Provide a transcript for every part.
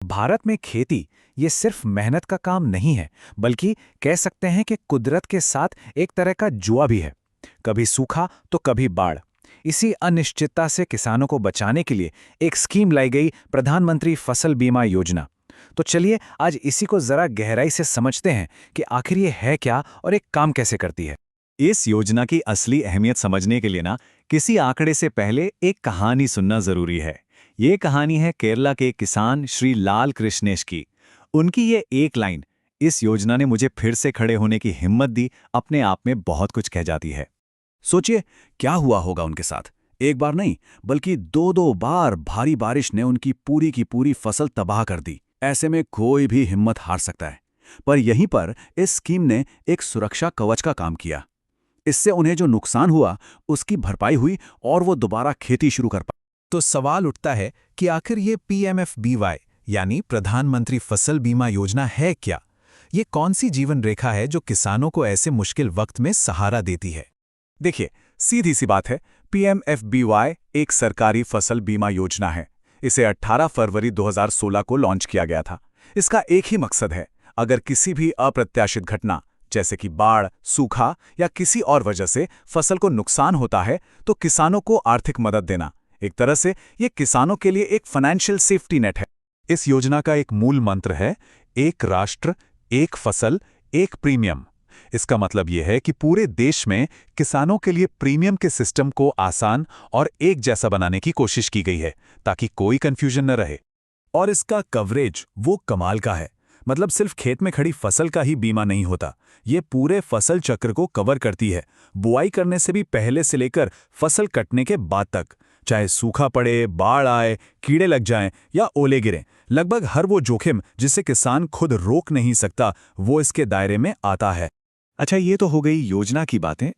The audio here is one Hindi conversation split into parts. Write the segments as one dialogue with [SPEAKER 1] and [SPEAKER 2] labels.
[SPEAKER 1] भारत में खेती ये सिर्फ मेहनत का काम नहीं है, बल्कि कह सकते हैं कि कुदरत के साथ एक तरह का जुआ भी है। कभी सूखा तो कभी बाढ़। इसी अनिश्चितता से किसानों को बचाने के लिए एक स्कीम लाई गई, प्रधानमंत्री फसल बीमा योजना। तो चलिए आज इसी को जरा गहराई से समझते हैं कि आखिर ये है क्या और एक काम कैसे करती है।
[SPEAKER 2] इस योजना की असली अहमियत समझने के लिए ना किसी आंकड़े से पहले एक कहानी सुनना जरूरी है। ये कहानी है केरला के किसान श्री लाल कृष्णेश की। उनकी ये एक लाइन इस योजना ने मुझे फिर से खड़े होने की हिम्मत दी, अपने आप में बहुत कुछ कह जाती है।
[SPEAKER 3] सोचिए क्या हुआ होगा उनके साथ। एक बार नहीं बल्कि दो दो बार भारी बारिश ने उनकी पूरी की पूरी फसल तबाह कर दी। ऐसे में कोई भी हिम्मत हार सकता है, पर यहीं पर इस स्कीम ने एक सुरक्षा कवच का काम किया। इससे उन्हें जो नुकसान हुआ उसकी भरपाई हुई और वो दोबारा खेती शुरू कर पाए।
[SPEAKER 4] तो सवाल उठता है कि आखिर ये पीएमएफबीवाई यानी प्रधानमंत्री फसल बीमा योजना है क्या? ये कौन सी जीवन रेखा है जो किसानों को ऐसे मुश्किल वक्त में सहारा देती है?
[SPEAKER 3] देखिए, सीधी सी बात है, पीएमएफबीवाई एक सरकारी फसल बीमा योजना है। इसे 18 फरवरी 2016 को लॉन्च किया गया था। इसका एक ही मकसद है, अगर किसी भी अप्रत्याशित घटना जैसे कि बाढ़, सूखा या किसी और वजह से फसल को नुकसान होता है तो किसानों को आर्थिक मदद देना। एक तरह से ये किसानों के लिए एक फाइनेंशियल सेफ्टी नेट है।
[SPEAKER 4] इस योजना का एक मूल मंत्र है, एक राष्ट्र, एक फसल, एक प्रीमियम। इसका मतलब यह है कि पूरे देश में किसानों के लिए प्रीमियम के सिस्टम को आसान और एक जैसा बनाने की कोशिश की गई है, ताकि कोई कंफ्यूजन न रहे। और इसका कवरेज वो कमाल का है। मतलब सिर्फ खेत में खड़ी फसल का ही बीमा नहीं होता, ये पूरे फसल चक्र को कवर करती है। बुआई करने से भी पहले से लेकर फसल कटने के बाद तक, चाहे सूखा पड़े, बाढ़ आए, कीड़े लग जाएं या ओले गिरें, लगभग हर वो जोखिम जिसे किसान खुद रोक नहीं सकता, वो इसके दायरे में आता है।
[SPEAKER 2] अच्छा, ये तो हो गई योजना की बातें,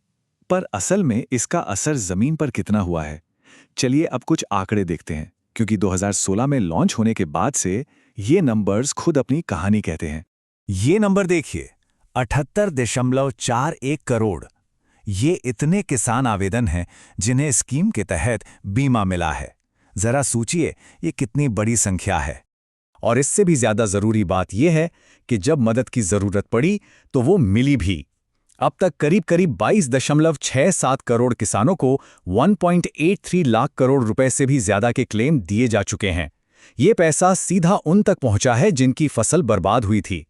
[SPEAKER 2] पर असल में इसका असर जमीन पर कितना हुआ है? चलिए अब कुछ आंकड़े देखते हैं, क्योंकि 2016 में लॉन्च होने के बाद से ये नंबर्स खुद अपनी कहानी कहते हैं।
[SPEAKER 4] ये नंबर देखिए, 78.41 करोड़। ये इतने किसान आवेदन हैं जिन्हें स्कीम के तहत बीमा मिला है। जरा सोचिए ये कितनी बड़ी संख्या है।
[SPEAKER 3] और इससे भी ज्यादा जरूरी बात यह है कि जब मदद की जरूरत पड़ी तो वो मिली भी। अब तक करीब करीब 22.67 करोड़ किसानों को 1.83 लाख करोड़ रुपए से भी ज्यादा के क्लेम दिए जा चुके हैं। ये पैसा सीधा उन तक पहुंचा है जिनकी फसल बर्बाद हुई थी।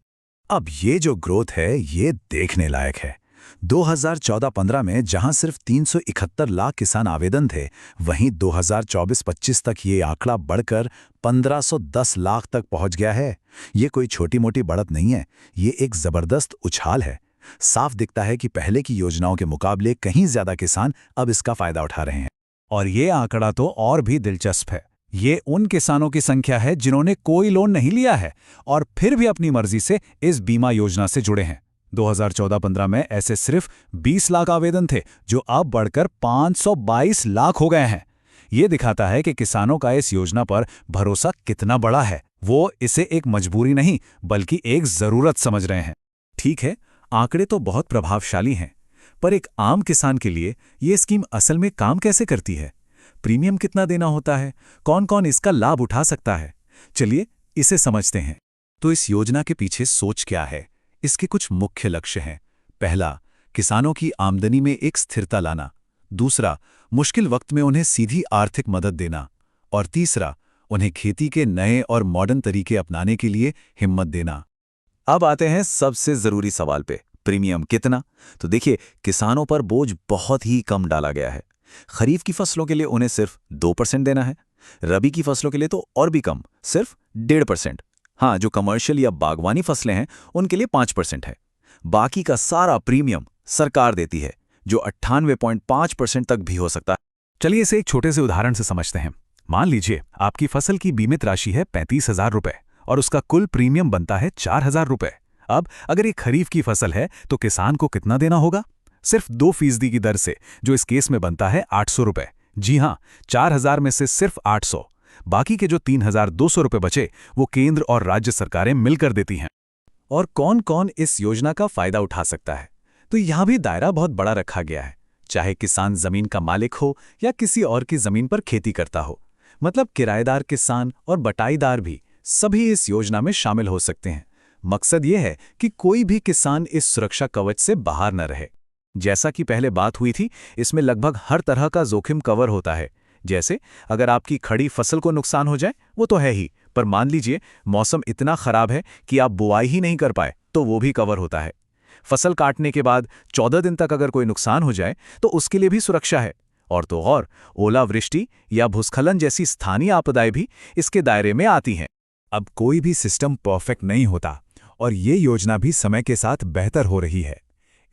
[SPEAKER 4] अब ये जो ग्रोथ है ये देखने लायक है। 2014-15 में जहां सिर्फ 371 लाख किसान आवेदन थे, वहीं 2024-25 तक ये आंकड़ा बढ़कर 1510 लाख तक पहुंच गया है। ये कोई छोटी मोटी बढ़त नहीं है, ये एक जबरदस्त उछाल है। साफ दिखता है कि पहले की योजनाओं के मुकाबले कहीं ज्यादा किसान अब इसका फायदा उठा रहे हैं।
[SPEAKER 3] और ये आंकड़ा तो और भी दिलचस्प है। ये उन किसानों की संख्या है जिन्होंने कोई लोन नहीं लिया है और फिर भी अपनी मर्जी से इस बीमा योजना से जुड़े हैं। 2014-15 में ऐसे सिर्फ 20 लाख आवेदन थे, जो अब बढ़कर 522 लाख हो गए हैं। ये दिखाता है कि किसानों का इस योजना पर भरोसा कितना बड़ा है। वो इसे एक मजबूरी नहीं बल्कि एक जरूरत समझ रहे हैं।
[SPEAKER 4] ठीक है, आंकड़े तो बहुत प्रभावशाली हैं, पर एक आम किसान के लिए ये स्कीम असल में काम कैसे करती है? प्रीमियम कितना देना होता है? कौन कौन इसका लाभ उठा सकता है? चलिए इसे समझते हैं। तो इस योजना के पीछे सोच क्या है? इसके कुछ मुख्य लक्ष्य हैं। पहला, किसानों की आमदनी में एक स्थिरता लाना। दूसरा, मुश्किल वक्त में उन्हें सीधी आर्थिक मदद देना। और तीसरा, उन्हें खेती के नए और मॉडर्न तरीके अपनाने के लिए हिम्मत देना।
[SPEAKER 2] अब आते हैं सबसे जरूरी सवाल पे, प्रीमियम कितना? तो देखिए, किसानों पर बोझ बहुत ही कम डाला गया है। खरीफ की फसलों के लिए उन्हें सिर्फ 2% देना है, रबी की फसलों के लिए तो और भी कम, सिर्फ 1.5%। हाँ, जो कमर्शियल या बागवानी फसलें हैं उनके लिए 5% है। बाकी का सारा प्रीमियम सरकार देती है, जो 98.5% तक भी हो सकता है।
[SPEAKER 4] चलिए इसे एक छोटे से उदाहरण से समझते हैं। मान लीजिए आपकी फसल की बीमित राशि है 35,000 रुपए और उसका कुल प्रीमियम बनता है 4,000 रुपए। अब अगर ये खरीफ की फसल है तो किसान को कितना देना होगा? सिर्फ 2% की दर से, जो इस केस में बनता है 800 रुपए। जी हाँ, 4,000 में से सिर्फ 800। बाकी के जो 3,200 रुपए बचे वो केंद्र और राज्य सरकारें मिलकर देती हैं। और कौन कौन इस योजना का फायदा उठा सकता है? तो यहां भी दायरा बहुत बड़ा रखा गया है। चाहे किसान जमीन का मालिक हो या किसी और की जमीन पर खेती करता हो, मतलब किराएदार किसान और बटाईदार भी,
[SPEAKER 3] सभी इस योजना में शामिल हो सकते हैं। मकसद ये है कि कोई भी किसान इस सुरक्षा कवच से बाहर न रहे। जैसा कि पहले बात हुई थी, इसमें लगभग हर तरह का जोखिम कवर होता है। जैसे अगर आपकी खड़ी फसल को नुकसान हो जाए, वो तो है ही, पर मान लीजिए मौसम इतना खराब है कि आप बुआई ही नहीं कर पाए, तो वो भी कवर होता है। फसल काटने के बाद 14 दिन तक अगर कोई नुकसान हो जाए तो उसके लिए भी सुरक्षा है। और तो और ओलावृष्टि या भूस्खलन जैसी स्थानीय आपदाएं भी इसके दायरे में आती हैं।
[SPEAKER 1] अब कोई भी सिस्टम परफेक्ट नहीं होता और ये योजना भी समय के साथ बेहतर हो रही है।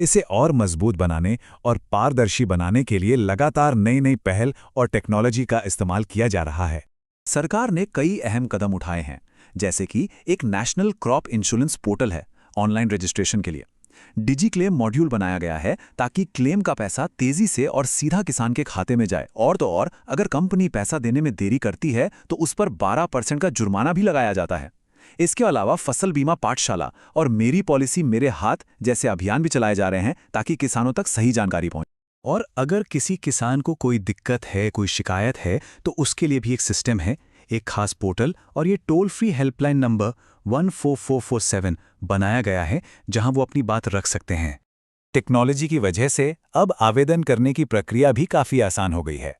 [SPEAKER 1] इसे और मजबूत बनाने और पारदर्शी बनाने के लिए लगातार नई नई पहल और टेक्नोलॉजी का इस्तेमाल किया जा रहा है।
[SPEAKER 3] सरकार ने कई अहम कदम उठाए हैं, जैसे कि एक नेशनल क्रॉप इंश्योरेंस पोर्टल है ऑनलाइन रजिस्ट्रेशन के लिए। डिजी क्लेम मॉड्यूल बनाया गया है ताकि क्लेम का पैसा तेजी से और सीधा किसान के खाते में जाए। और तो और अगर कंपनी पैसा देने में देरी करती है तो उस पर 12% का जुर्माना भी लगाया जाता है। इसके अलावा फसल बीमा पाठशाला और मेरी पॉलिसी मेरे हाथ जैसे अभियान भी चलाए जा रहे हैं ताकि किसानों तक सही जानकारी पहुंचे। और अगर किसी किसान को कोई दिक्कत है, कोई शिकायत है, तो उसके लिए भी एक सिस्टम है, एक खास पोर्टल और ये टोल फ्री हेल्पलाइन नंबर 14447 बनाया गया है जहां वो अपनी बात रख सकते हैं।
[SPEAKER 1] टेक्नोलॉजी की वजह से अब आवेदन करने की प्रक्रिया भी काफ़ी आसान हो गई है।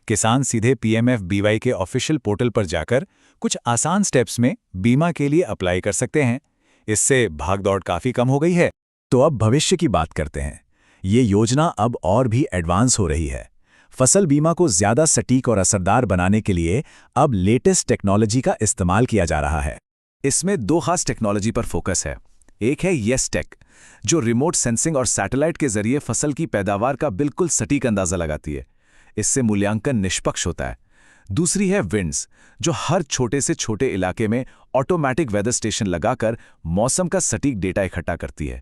[SPEAKER 1] किसान सीधे PMFBY के ऑफिशियल पोर्टल पर जाकर कुछ आसान स्टेप्स में बीमा के लिए अप्लाई कर सकते हैं। इससे भागदौड़ काफ़ी कम हो गई है।
[SPEAKER 3] तो अब भविष्य की बात करते हैं। ये योजना अब और भी एडवांस हो रही है। फसल बीमा को ज़्यादा सटीक और असरदार बनाने के लिए अब लेटेस्ट टेक्नोलॉजी का इस्तेमाल किया जा रहा है। इसमें 2 खास टेक्नोलॉजी पर फोकस है। एक है येसटेक, जो रिमोट सेंसिंग और सैटेलाइट के जरिए फसल की पैदावार का बिल्कुल सटीक अंदाजा लगाती है। इससे मूल्यांकन निष्पक्ष होता है। दूसरी है विंड्स, जो हर छोटे से छोटे इलाके में ऑटोमैटिक वेदर स्टेशन लगाकर मौसम का सटीक डेटा इकट्ठा करती है।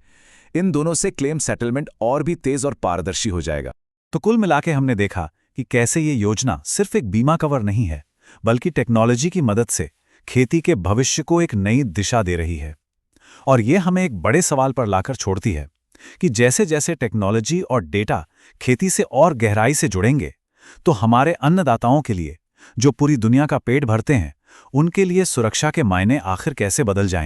[SPEAKER 3] इन दोनों से क्लेम सेटलमेंट और भी तेज और पारदर्शी हो जाएगा।
[SPEAKER 1] तो कुल मिलाके हमने देखा कि कैसे ये योजना सिर्फ एक बीमा कवर नहीं है, बल्कि टेक्नोलॉजी की मदद से खेती के भविष्य को एक नई दिशा दे रही है। और ये हमें एक बड़े सवाल पर लाकर छोड़ती है कि जैसे जैसे टेक्नोलॉजी और डेटा खेती से और गहराई से जुड़ेंगे, तो हमारे अन्नदाताओं के लिए, जो पूरी दुनिया का पेट भरते हैं, उनके लिए सुरक्षा के मायने आखिर कैसे बदल जाएंगे।